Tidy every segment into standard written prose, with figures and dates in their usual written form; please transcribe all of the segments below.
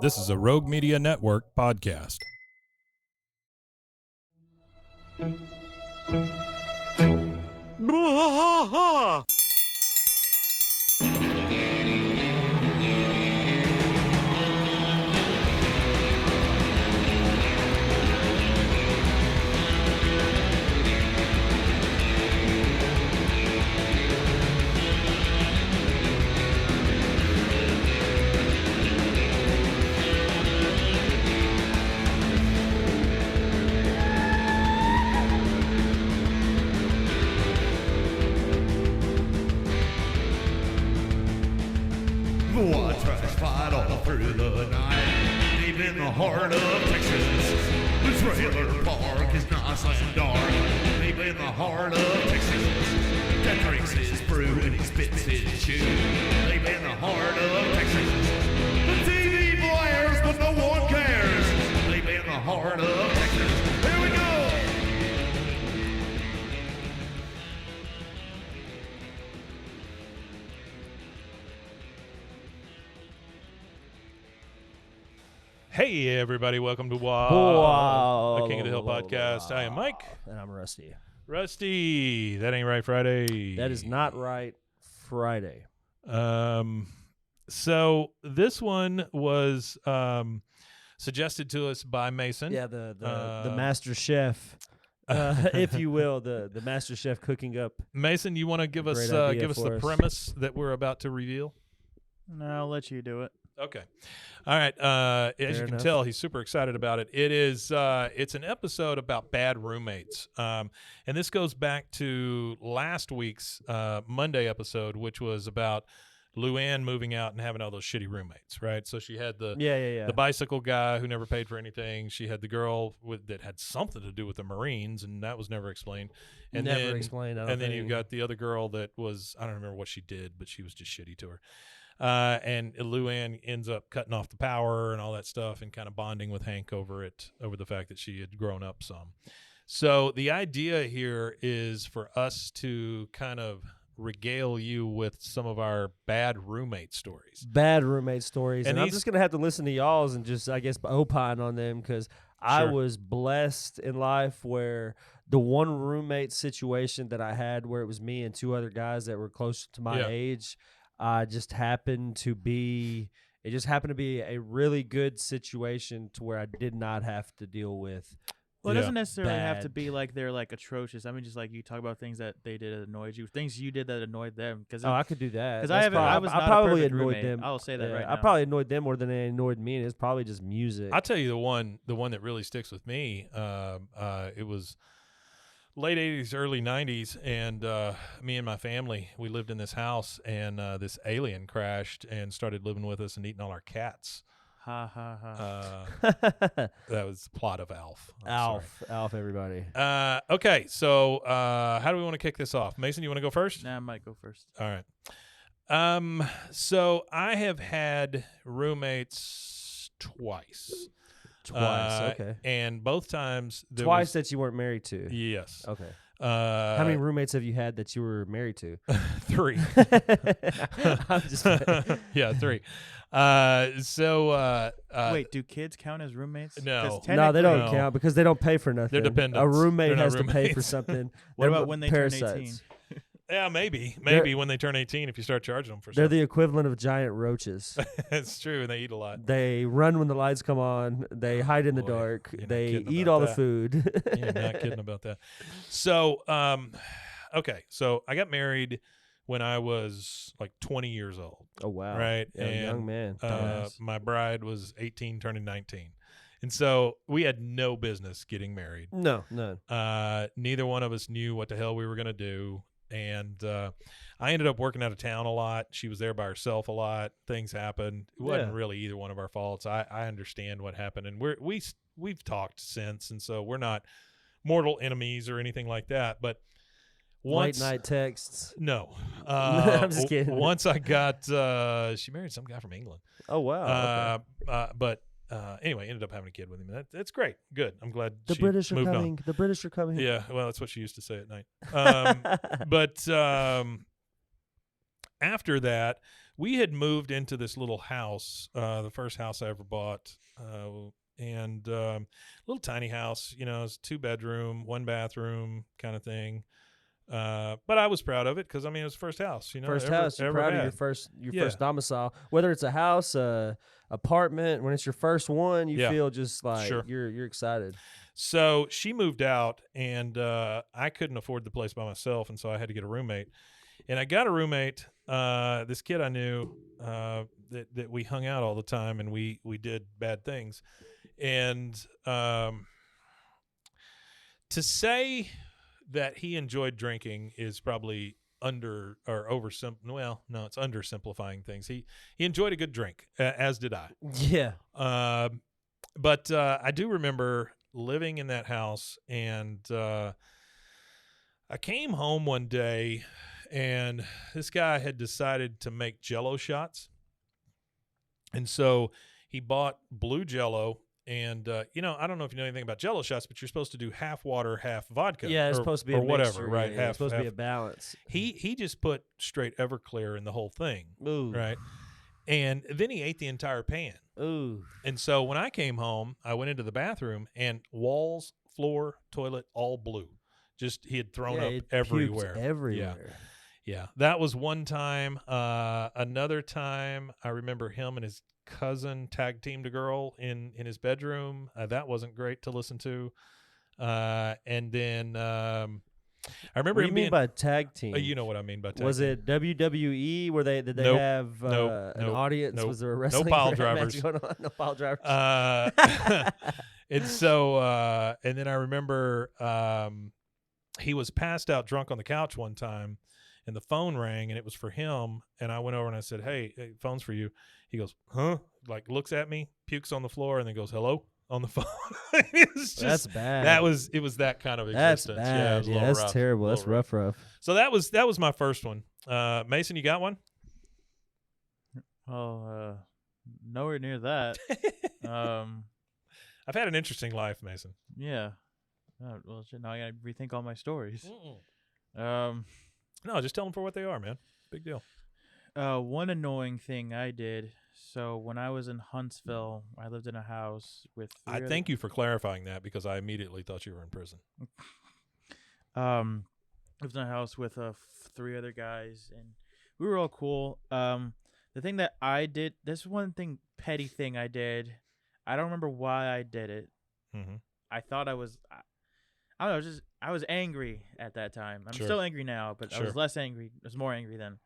This is a Rogue Media Network podcast. Bwaaa! Bwaaa trash fight all through the night, deep in the heart of Texas. The trailer park is nice and dark, deep in the heart of Texas. That drinks his brew and he spits his chew, deep in the heart of Texas. The TV blares, but no one cares, deep in the heart of Texas. Here we go! Hey, everybody. Welcome to Bwaaa, Bwaaa. the King of the Hill podcast. I am Mike. And I'm Rusty. Rusty. That ain't right Friday. That is not right Friday. So this one was suggested to us by Mason. Yeah, the master chef, if you will, the master chef cooking up. Mason, you want to give us Great idea the for us. premise that we're about to reveal? No, I'll let you do it. Okay. All right. As Fair you can enough. tell, he's super excited about it. It is it's an episode about bad roommates. And this goes back to last week's Monday episode, which was about Luann moving out and having all those shitty roommates, right? So she had the Yeah. bicycle guy who never paid for anything. She had the girl that had something to do with the Marines, and that was never explained. And Never then, explained. I don't And then think. you've got the other girl that was, I don't remember what she did, but she was just shitty to her. And Luann ends up cutting off the power and all that stuff and kind of bonding with Hank over the fact that she had grown up some. So the idea here is for us to kind of regale you with some of our bad roommate stories. Bad roommate stories. And And I'm these- just going to have to listen to y'all's and just, I guess, opine on them because I Sure. was blessed in life where the one roommate situation that I had where it was me and two other guys that were close to my Yeah. age just happened to be a really good situation to where I did not have to deal with. Well, it Yeah. doesn't necessarily have to Bad. be like they're like atrocious. I mean, just like you talk about things that they did that annoyed you, things you did that annoyed them. Because Oh, I could do that. 'cause That's I probably- was I not a probably perfect annoyed roommate. them. I'll say that right I now. probably annoyed them more than they annoyed me, and it's probably just music. I'll tell you the one that really sticks with me. It was late 80s, early 90s, and me and my family, we lived in this house, and this alien crashed and started living with us and eating all our cats. Ha ha ha. That was the plot of Alf. I'm Alf, everybody. sorry. Okay, so how do we want to kick this off? Mason, you want to go first? Nah, I might go first. All right. So I have had roommates twice. Twice, okay. And both times there Twice was- that you weren't married to. Yes. Okay. How How many roommates have you had that you were married to? 3. I'm just Yeah, 3. Wait, do kids count as roommates? 'Cause no. No, they technically- don't No. count because they don't pay for nothing. dependents. A roommate They're not has to pay for roommates. What something. They're about when they turn parasites. 18? Yeah, maybe They're- when they turn 18, if you start charging them for They're something. the equivalent of giant roaches. It's true, and they eat a lot. They run when the lights come on. They hide in the Boy, dark. you're not They kidding eat about all the that. food. You're not kidding about that. So, okay, so I got married when I was like 20 years old, Oh wow! right? Yeah, and young man. Dumbass. my bride was 18, turning 19, and so we had no business getting married. No, none. Neither one of us knew what the hell we were going to do. And I ended up working out of town a lot. She was there by herself a lot. Things happened. It wasn't Yeah. really either one of our faults. I understand what happened, and we've talked since, and so we're not mortal enemies or anything like that. But once, Late night texts. no, I'm just kidding. Once I got, she married some guy from England. Oh wow! Okay. But anyway, ended up having a kid with him. That's great. Good. I'm glad The she British are moved on. coming. The British are coming. Yeah, well, that's what she used to say at night. But after that, we had moved into this little house, the first house I ever bought, and little tiny house. You know, it's 2-bedroom, 1-bathroom kind of thing. But I was proud of it because I mean it was the first house. You know, First house. You're proud of your first domicile, whether it's a house, apartment. When it's your first one, you feel just like you're excited. So she moved out, and I couldn't afford the place by myself, and so I had to get a roommate. And I got a roommate, this kid I knew that we hung out all the time, and we did bad things. And to say that he enjoyed drinking is probably it's undersimplifying things. He enjoyed a good drink, as did I. Yeah. But I do remember living in that house, and I came home one day, and this guy had decided to make Jell-O shots. And so he bought blue Jell-O. And, I don't know if you know anything about Jell-O shots, but you're supposed to do half water, half vodka. Yeah, it's supposed to be a whatever, mixture, right? Yeah, it's supposed to be a balance. He just put straight Everclear in the whole thing, Ooh. right? And then he ate the entire pan. Ooh. And so when I came home, I went into the bathroom, and walls, floor, toilet, all blue. Just he had thrown up everywhere. Everywhere. Yeah, that was one time. Another time, I remember him and his cousin tag teamed a girl in his bedroom. That wasn't great to listen to. And then I remember. What do you mean by tag team? You know what I mean by tag team. Was it WWE where did they have an audience? Was there a wrestling pile match drivers going on? No pile drivers. And so and then I remember he was passed out drunk on the couch one time, and the phone rang, and it was for him. And I went over and I said, hey, phone's for you. He goes, huh? Like looks at me, pukes on the floor, and then goes, hello, on the phone. It's just, that's bad. It was that kind of That's existence. bad. Yeah, that's rough, terrible. That's rough. So that was my first one. Mason, you got one? Oh, nowhere near that. I've had an interesting life, Mason. Yeah. Well, shit, now I gotta rethink all my stories. No, just tell them for what they are, man. Big deal. One annoying thing I did. So when I was in Huntsville, I lived in a house with. I thank you for clarifying that because I immediately thought you were in prison. Lived in a house with 3 other guys, and we were all cool. The thing that I did, this one thing, petty thing I did. I don't remember why I did it. Mm-hmm. I thought I was. I don't know. I was angry at that time. I'm still angry now, but I was less angry. I was more angry then.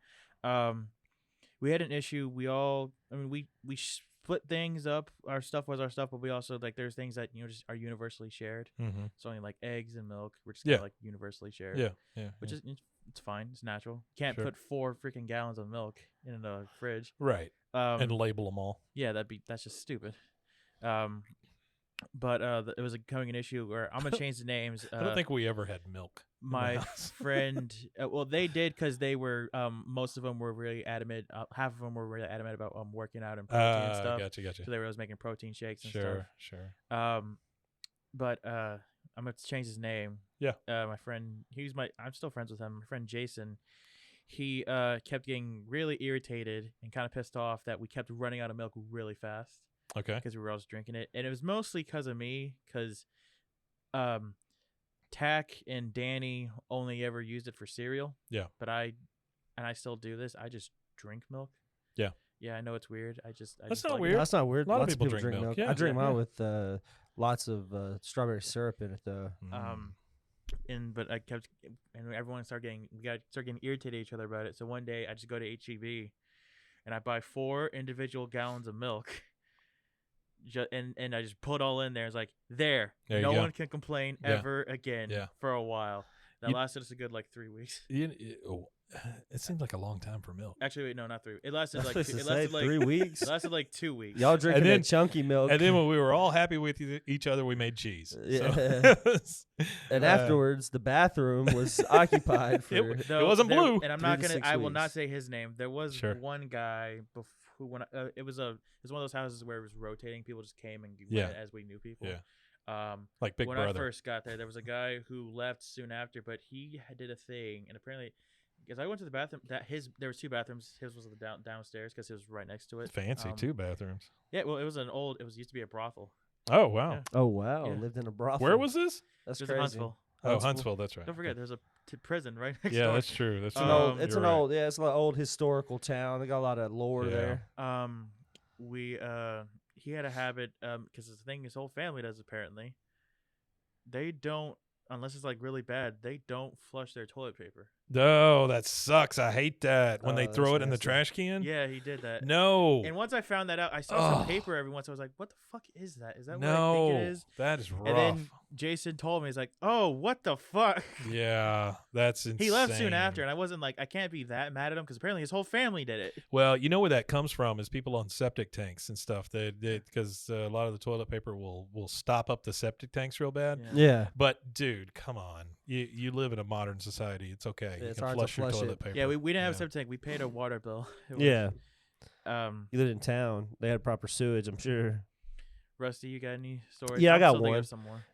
We had an issue. We split things up. Our stuff was our stuff, but we also there's things that just are universally shared. Mm-hmm. It's only like eggs and milk. We're just kinda universally shared. Yeah. Which is it's fine. It's natural. You can't put 4 freaking gallons of milk in the fridge. Right. And label them all. Yeah, that's just stupid. But it was becoming an issue where I'm gonna change the names. I don't think we ever had milk. My friend, well, they did because they were. Most of them were really adamant. Half of them were really adamant about working out and protein and stuff. Gotcha. So they were always making protein shakes and Sure. But I'm gonna change his name. Yeah. My friend, I'm still friends with him. My friend Jason. He kept getting really irritated and kind of pissed off that we kept running out of milk really fast. Okay. Because we were always drinking it. And it was mostly because of me, because Tack and Danny only ever used it for cereal. Yeah. But I still do this. I just drink milk. Yeah. Yeah, I know it's weird. That's not weird. That's not weird. A lot Lots of people drink milk. Yeah, I drink mine with lots of strawberry syrup in it, though. But I kept, and everyone started getting irritated at each other about it. So one day I just go to HEB, and I buy 4 individual gallons of milk. And I just put it all in there. It's like, there no one can complain ever again for a while. That lasted us a good 3 weeks. It seemed like a long time for milk. Actually, wait, no, not 3. It lasted like 3 weeks. It lasted like 2 weeks. Y'all drinking that chunky milk. And then when we were all happy with each other, we made cheese. Yeah. So. And afterwards, the bathroom was occupied for. It wasn't blue. And I'm not gonna. I will not say his name. There was one guy who when it was one of those houses where it was rotating. People just came and went as we knew people. Yeah. Like Big when Brother. I first got there was a guy who left soon after, but he did a thing, and apparently because I went to the bathroom. There was 2 bathrooms. His was the downstairs because it was right next to it. Fancy 2 bathrooms. Yeah, well, it was used to be a brothel. Oh wow. Yeah. Oh wow, Yeah. lived in a brothel. Where was this? That's It was crazy. in Huntsville. Oh, Huntsville. That's right. Don't forget, there's a prison right next Yeah, door. that's true. That's It's true. an old. It's You're an right. old. Yeah, it's an old historical town. They got a lot of lore Yeah. there. He had a habit because the thing his whole family does apparently. They don't, unless it's like really bad, they don't flush their toilet paper. No, that sucks. I hate that when they Oh, throw that's it in the nasty. trash can. Yeah, he did that. No. And once I found that out, I saw Ugh. some paper every once. I was like, "What the fuck is that? Is that what I No. think it is?" That is rough. And then Jason told me, he's like, "Oh, what the fuck?" Yeah, that's insane. He left soon after, and I wasn't like, I can't be that mad at him because apparently his whole family did it. Well, you know where that comes from is people on septic tanks and stuff. Because a lot of the toilet paper will stop up the septic tanks real bad. Yeah. But dude, come on, you live in a modern society. It's okay. Yeah, You it's can hard to flush your flush toilet it. paper. Yeah, we didn't have a Yeah. septic tank. We paid a water bill. It was, Yeah. Um, You lived in town. They had proper sewage, I'm sure. Rusty, you got any stories? Yeah, I I'm got still thinking one. of some more.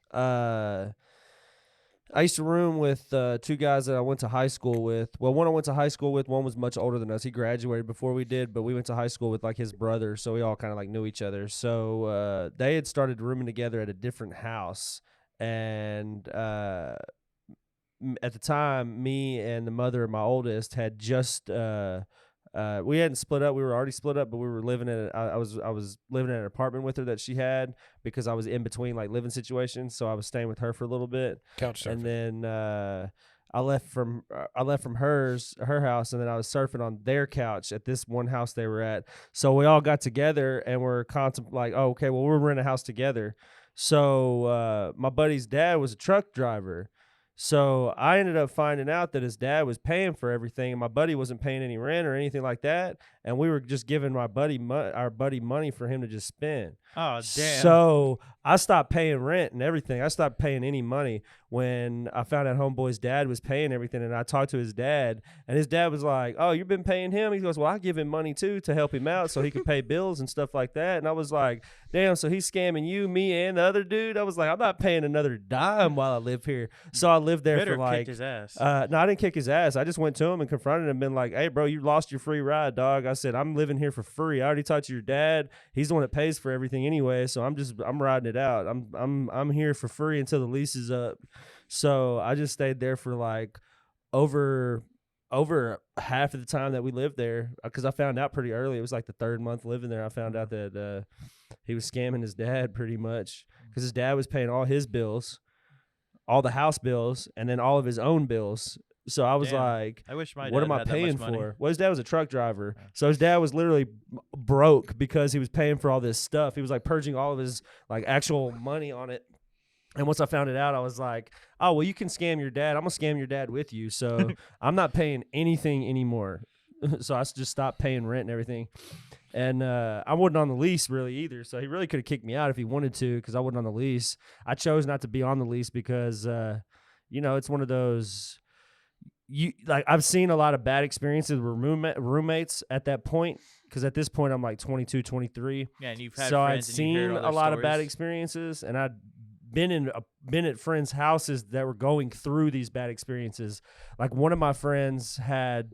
I used to room with 2 guys that I went to high school with. Well, one I went to high school with. One was much older than us. He graduated before we did, but we went to high school with like his brother, so we all kind of like knew each other. So they had started rooming together at a different house, and at the time, me and the mother of my oldest had just we hadn't split up. We were already split up, but we were living in. I was living in an apartment with her that she had because I was in between like living situations. So I was staying with her for a little bit, Couch surfing. and then I left from her house, and then I was surfing on their couch at this one house they were at. So we all got together and we're like, oh, okay, well we're renting a house together. So my buddy's dad was a truck driver. So I ended up finding out that his dad was paying for everything, and my buddy wasn't paying any rent or anything like that. And we were just giving our buddy money for him to just spend. Oh, damn. So I stopped paying rent and everything. I stopped paying any money when I found out homeboy's dad was paying everything. And I talked to his dad, and his dad was like, "Oh, you've been paying him?" He goes, "Well, I give him money too to help him out so he can pay bills and stuff like that." And I was like, "Damn, so he's scamming you, me, and the other dude?" I was like, "I'm not paying another dime while I live here." So I lived there Better for like kicked his ass. no, I didn't kick his ass. I just went to him and confronted him and been like, "Hey, bro, you lost your free ride, dog." I said, "I'm living here for free. I already talked to your dad. He's the one that pays for everything anyway, so I'm riding it out. I'm here for free until the lease is up." So I just stayed there for like over half of the time that we lived there, because I found out pretty early. It was like the 3rd month living there. I found out that he was scamming his dad pretty much, because his dad was paying all his bills, all the house bills, and then all of his own bills. So I was Damn. like, I wish my what dad am I had that paying much money. for? Well, his dad was a truck driver. So his dad was literally broke because he was paying for all this stuff. He was like purging all of his like actual money on it. And once I found it out, I was like, oh, well, you can scam your dad. I'm going to scam your dad with you. So I'm not paying anything anymore. So I just stopped paying rent and everything. And I wasn't on the lease really either. So he really could have kicked me out if he wanted to, because I wasn't on the lease. I chose not to be on the lease because, it's one of those. I've seen a lot of bad experiences with roommates at that point, because at this point I'm like 22, 23. Yeah, and you've had So I'd friends and you seen heard a all lot their of bad stories. experiences, and I'd been at friends' houses that were going through these bad experiences. Like one of my friends had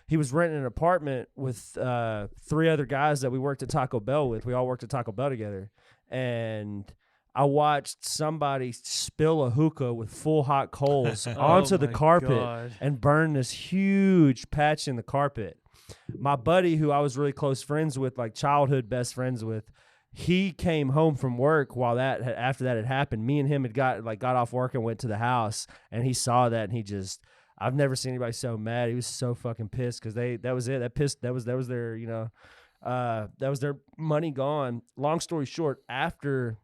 he was renting an apartment with 3 other guys that we worked at Taco Bell with. We all worked at Taco Bell together, and I watched somebody spill a hookah with full hot coals onto the my carpet God. and burn this huge patch in the carpet. My buddy, who I was really close friends with, like childhood best friends with, he came home from work while after that had happened. Me and him had got off work and went to the house, and he saw that, and I've never seen anybody so mad. He was so fucking pissed because that was it. That was their that was their money gone. Long story short, after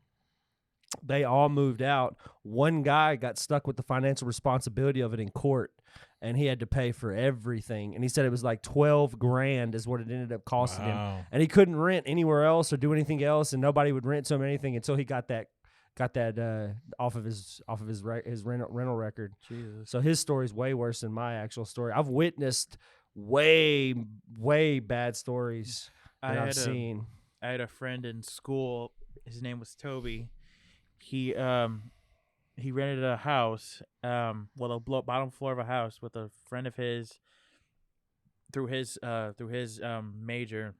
they all moved out, one guy got stuck with the financial responsibility of it in court, and he had to pay for everything. And he said it was like $12,000 is what it ended up costing him. And he couldn't rent anywhere else or do anything else, and nobody would rent to him anything until he got that off of his rental record. Jesus. So his story's way worse than my actual story. I've witnessed way bad stories that I've seen. I had a friend in school. His name was Toby. He he rented a house, bottom floor of a house with a friend of his through his major,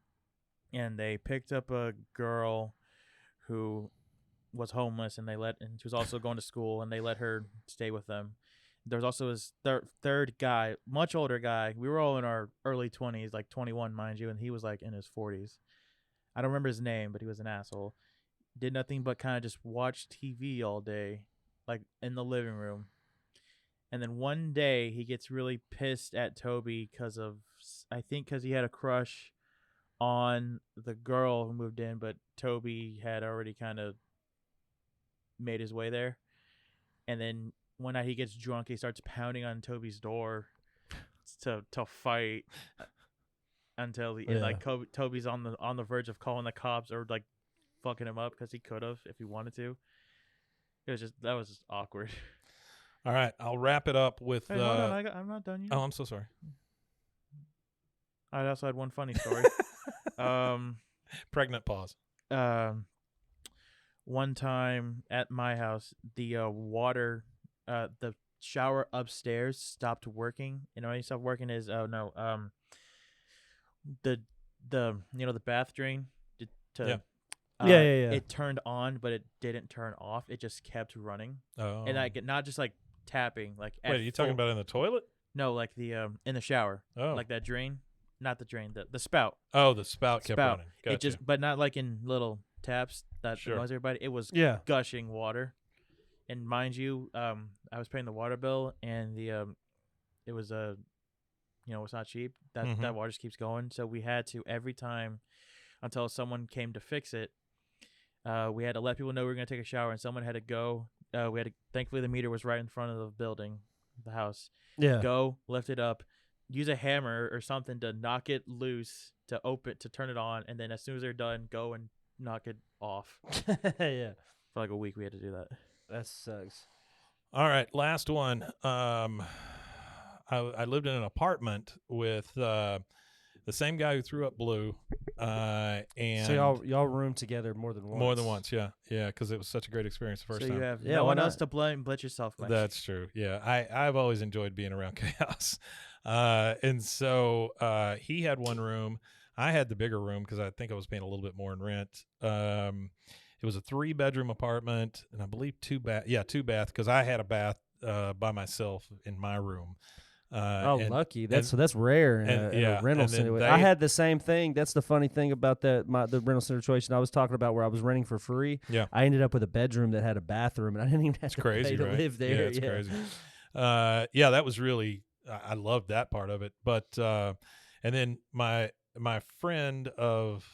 and they picked up a girl who was homeless, and she was also going to school, and they let her stay with them. There's also his third guy, much older guy. We were all in our early 20s, like 21, mind you, and he was like in his 40s. I don't remember his name, but he was an asshole. Did nothing but kind of just watch TV all day, like in the living room. And then one day he gets really pissed at Toby because he had a crush on the girl who moved in, but Toby had already kind of made his way there. And then one night he gets drunk, he starts pounding on Toby's door to fight until Toby's on the verge of calling the cops or like fucking him up because he could have if he wanted to. That was just awkward. All right, I'll wrap it up with. Hey, hold on, I'm not done yet. Oh, I'm so sorry. I also had one funny story. Pregnant pause. One time at my house, the the shower upstairs stopped working. You know, when you stop working is the bath drain it turned on, but it didn't turn off. It just kept running. Oh, and not just like tapping. Like wait, are you talking about in the toilet? No, like the in the shower. Oh, like that drain, not the drain, the spout. Oh, the spout kept running. Gotcha. But not like in little taps that annoys everybody. It was gushing water. And mind you, I was paying the water bill, and it was it's not cheap. That water just keeps going. So we had to every time until someone came to fix it. We had to let people know we were gonna take a shower, and someone had to go. Thankfully, the meter was right in front of the building, the house. Yeah. Go lift it up, use a hammer or something to knock it loose to turn it on, and then as soon as they're done, go and knock it off. Yeah. For like a week, we had to do that. That sucks. All right, last one. I lived in an apartment with the same guy who threw up blue, and so y'all roomed together more than once. More than once, yeah, because it was such a great experience the first time. So you have no one else to blame but yourself. Mike. That's true. Yeah, I've always enjoyed being around chaos, and so he had one room. I had the bigger room because I think I was paying a little bit more in rent. It was a 3-bedroom apartment, and I believe 2 bath. Yeah, 2 bath because I had a bath by myself in my room. Lucky. That's rare in a rental center. I had the same thing. That's the funny thing about the rental center situation I was talking about, where I was renting for free. Yeah, I ended up with a bedroom that had a bathroom, and I didn't even have to pay to live there. Yeah, it's crazy. That was really. I loved that part of it. But and then my friend of,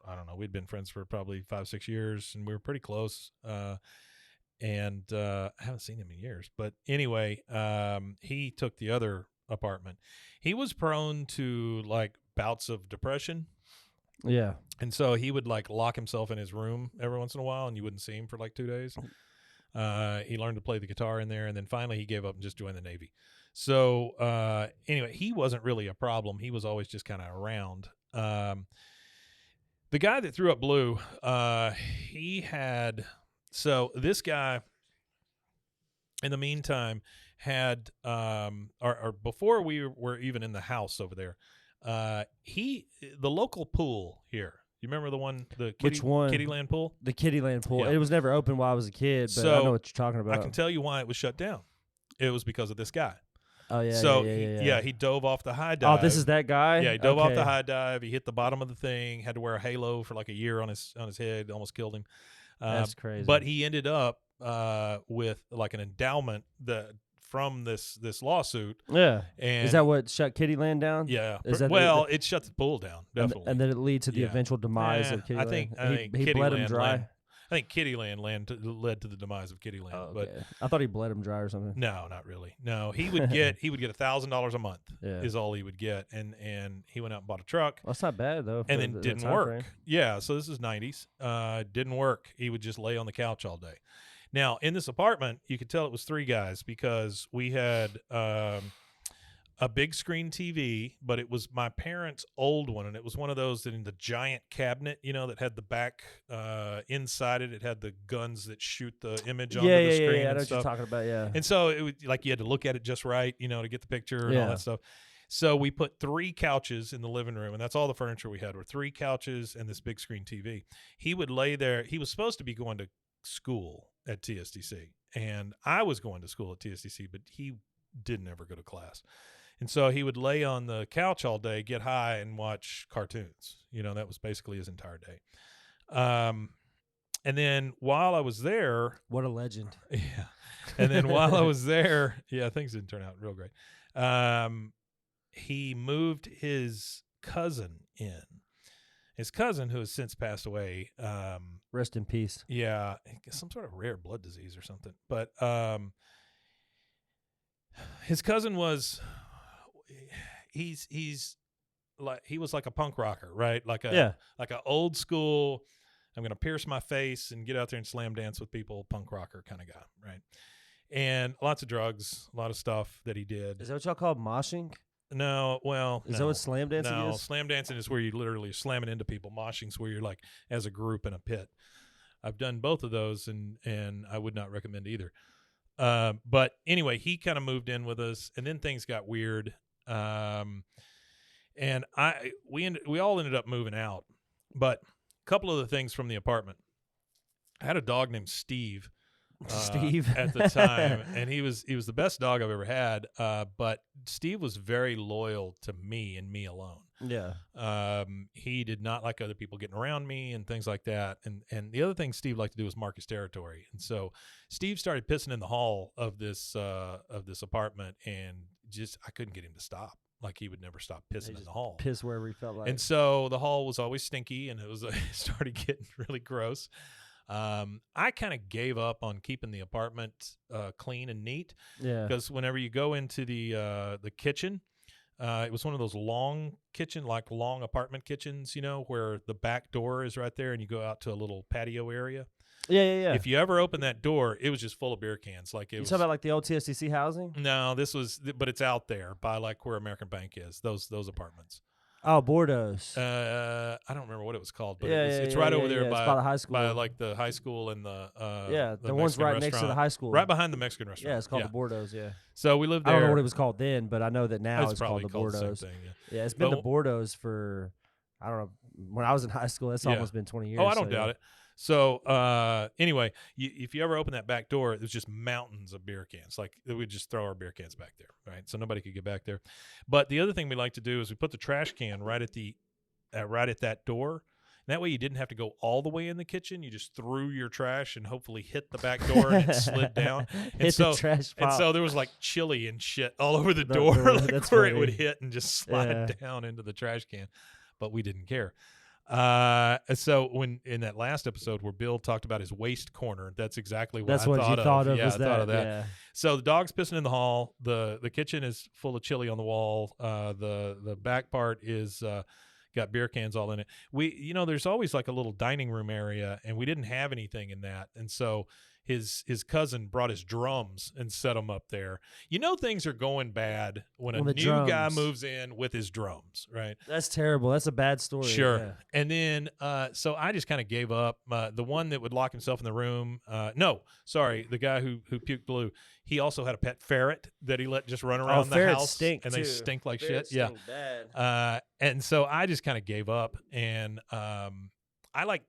I don't know, we'd been friends for probably 5-6 years, and we were pretty close. And I haven't seen him in years. But anyway, he took the other apartment. He was prone to like bouts of depression. Yeah. And so he would like lock himself in his room every once in a while, and you wouldn't see him for like 2 days. He learned to play the guitar in there, and then finally he gave up and just joined the Navy. So anyway, he wasn't really a problem. He was always just kind of around. The guy that threw up blue, he had... So this guy, in the meantime, had or before we were even in the house over there, the local pool here. You remember the one, which one? Kittyland pool? The Kittyland pool. Yeah. It was never open while I was a kid, but so I know what you're talking about. I can tell you why it was shut down. It was because of this guy. Oh yeah. So yeah. He dove off the high dive. Oh, this is that guy. Yeah, he dove off the high dive. He hit the bottom of the thing. Had to wear a halo for like a year on his head. Almost killed him. That's crazy. But he ended up with like an endowment from this lawsuit. Yeah. And is that what shut Kittyland down? Yeah. It shut the pool down, definitely. And then it leads to the eventual demise of Kittyland. I think he bled him dry. I think Kittyland led to the demise of Kittyland. Oh, okay. But I thought he bled him dry or something. No, not really. No, he would get $1,000 a month. Yeah. Is all he would get, and he went out and bought a truck. Well, that's not bad though. And then didn't work. Frame. Yeah, so this is 90s. Didn't work. He would just lay on the couch all day. Now in this apartment, you could tell it was 3 guys because we had a big screen TV, but it was my parents' old one, and it was one of those that in the giant cabinet, that had the back inside it. It had the guns that shoot the image onto the screen. Yeah, I know and what stuff. you're talking about. Yeah, And so it was like you had to look at it just right, to get the picture and all that stuff. So we put 3 couches in the living room, and that's all the furniture we had were 3 couches and this big screen TV. He would lay there. He was supposed to be going to school at TSDC, and I was going to school at TSDC, but he didn't ever go to class. And so he would lay on the couch all day, get high, and watch cartoons. That was basically his entire day. And then while I was there, what a legend. Yeah. And then while I was there, things didn't turn out real great. He moved his cousin in. His cousin, who has since passed away. Rest in peace. Yeah, some sort of rare blood disease or something. But his cousin was, he's like, he was like a punk rocker, right? Like a old school, I'm going to pierce my face and get out there and slam dance with people, punk rocker kind of guy, right? And lots of drugs, a lot of stuff that he did. Is that what y'all call moshing? No, well, is that what slam dancing is? No, slam dancing is where you literally are slamming into people. Moshing's where you're like as a group in a pit. I've done both of those, and I would not recommend either. But anyway, he kind of moved in with us, and then things got weird. And we all ended up moving out. But a couple of the things from the apartment. I had a dog named Steve. Steve at the time, and he was the best dog I've ever had. But Steve was very loyal to me and me alone. Yeah. He did not like other people getting around me and things like that. And the other thing Steve liked to do was mark his territory. And so Steve started pissing in the hall of this apartment, and just I couldn't get him to stop. Like he would never stop pissing in the hall. Piss wherever he felt like. And so the hall was always stinky, and it started getting really gross. I kind of gave up on keeping the apartment clean and neat. Yeah. Because whenever you go into the kitchen, it was one of those long apartment kitchens, where the back door is right there, and you go out to a little patio area. Yeah. If you ever open that door, it was just full of beer cans. Like you talking about like the old TSDC housing? No, but it's out there by like where American Bank is. Those apartments. Oh, Bordeaux's. I don't remember what it was called, but it's right over there by By like the high school and the the one's right next to the high school, right behind the Mexican restaurant. Yeah, it's called the Bordeaux's. Yeah. So we lived there. I don't know what it was called then, but I know that now it's called the Bordeaux's. Same thing, yeah, it's been the Bordeaux's for I don't know when I was in high school. That's almost been 20 years. Oh, I don't doubt it. So anyway, if you ever open that back door, it was just mountains of beer cans. Like we'd just throw our beer cans back there, right? So nobody could get back there. But the other thing we like to do is we put the trash can right at that door. And that way you didn't have to go all the way in the kitchen. You just threw your trash and hopefully hit the back door and it slid down. The trash pile. And so there was like chili and shit all over the door, like where it would hit and just slide down into the trash can. But we didn't care. So when in that last episode where Bill talked about his waist corner, that's exactly what I thought of. Yeah, I thought of that. Yeah. So the dog's pissing in the hall. The kitchen is full of chili on the wall. The back part is got beer cans all in it. We, there's always like a little dining room area, and we didn't have anything in that. And so his cousin brought his drums and set them up there. Things are going bad when a new guy moves in with his drums, right? That's terrible. That's a bad story. Sure. Yeah. And then, so I just kind of gave up. The one that would lock himself in the room. The guy who puked blue. He also had a pet ferret that he let just run around the house, stink and too. they stink like Ferrets shit. stink bad. And so I just kind of gave up, and I like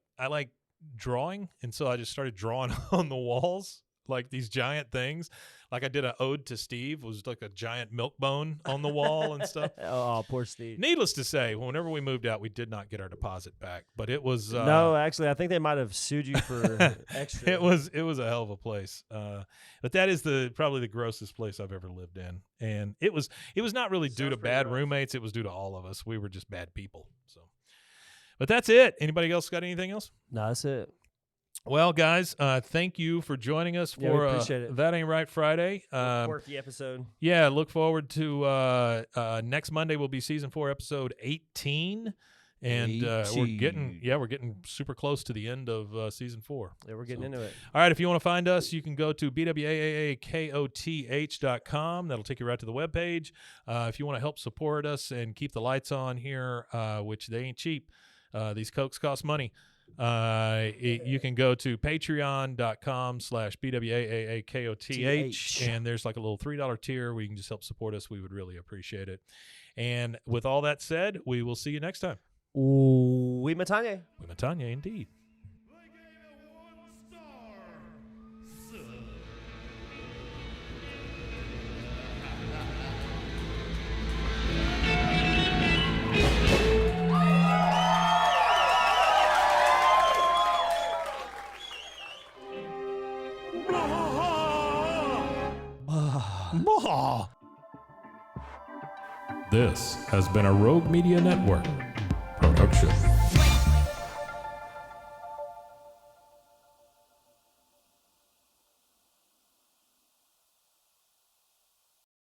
drawing, and so I just started drawing on the walls like these giant things. Like I did an ode to Steve, was like a giant milk bone on the wall and stuff. Oh, poor Steve. Needless to say, whenever we moved out, we did not get our deposit back, but it was no, actually, I think they might have sued you for extra. It was a hell of a place, but that is probably the grossest place I've ever lived in, and it was not really due to bad roommates. It was due to all of us. We were just bad people. So, but that's it. Anybody else got anything else? No, that's it. Well, guys, thank you for joining us for appreciate it. That Ain't Right Friday. Quirky episode. Yeah, look forward to next Monday will be season 4, episode 18. And we're getting super close to the end of season 4. Yeah, we're getting into it. All right, if you want to find us, you can go to bwaaakoth.com. That'll take you right to the webpage. If you want to help support us and keep the lights on here, which they ain't cheap, these Cokes cost money. You can go to patreon.com/bwaaakoth, and there's like a little $3 tier where you can just help support us. We would really appreciate it. And with all that said, we will see you next time. We Matanye. We Matanye, indeed. Bwaaa. This has been a Rogue Media Network production.